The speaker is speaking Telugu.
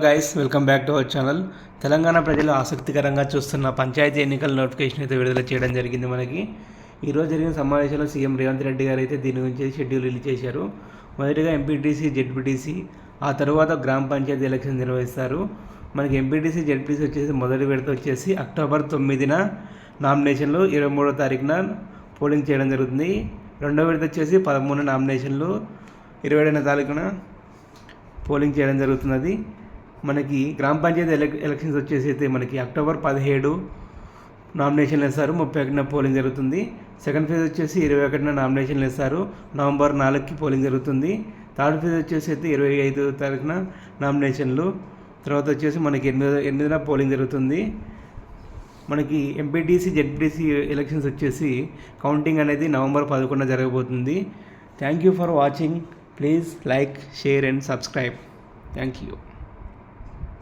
Guys, welcome back to our channel. Telangana ప్రజలు ఆసక్తికరంగా చూస్తున్న పంచాయతీ ఎన్నికల నోటిఫికేషన్ అయితే విడుదల చేయడం జరిగింది. మనకి ఈరోజు జరిగిన సమావేశంలో సీఎం రేవంత్ రెడ్డి గారు అయితే దీని గురించి షెడ్యూల్ రిలీజ్ చేశారు. మొదటిగా ఎంపీటీసీ, జెడ్పీటీసీ, ఆ తర్వాత గ్రామ పంచాయతీ ఎలక్షన్ నిర్వహిస్తారు. మనకి ఎంపీటీసీ, జెడ్పీటీసీ వచ్చేసి మొదటి విడత వచ్చేసి అక్టోబర్ 9న నామినేషన్లు, 23వ తారీఖున పోలింగ్ చేయడం జరుగుతుంది. రెండో విడత వచ్చేసి 13 నామినేషన్లు, 27వ తారీఖున పోలింగ్ చేయడం జరుగుతున్నది. మనకి గ్రామ పంచాయతీ ఎలక్షన్స్ వచ్చేసి అయితే మనకి అక్టోబర్ 17 నామినేషన్లు వేస్తారు, 31న పోలింగ్ జరుగుతుంది. సెకండ్ ఫేజ్ వచ్చేసి 21న నామినేషన్లు వేస్తారు, నవంబర్ 4కి పోలింగ్ జరుగుతుంది. థర్డ్ ఫేజ్ వచ్చేసి అయితే 25వ తారీఖున నామినేషన్లు, తర్వాత వచ్చేసి మనకి 8న పోలింగ్ జరుగుతుంది. మనకి ఎంపీటీసీ, జెడ్పీటీసీ ఎలక్షన్స్ వచ్చేసి కౌంటింగ్ అనేది నవంబర్ 11న జరగబోతుంది. Thank you for watching. Please like, share and subscribe. Thank you.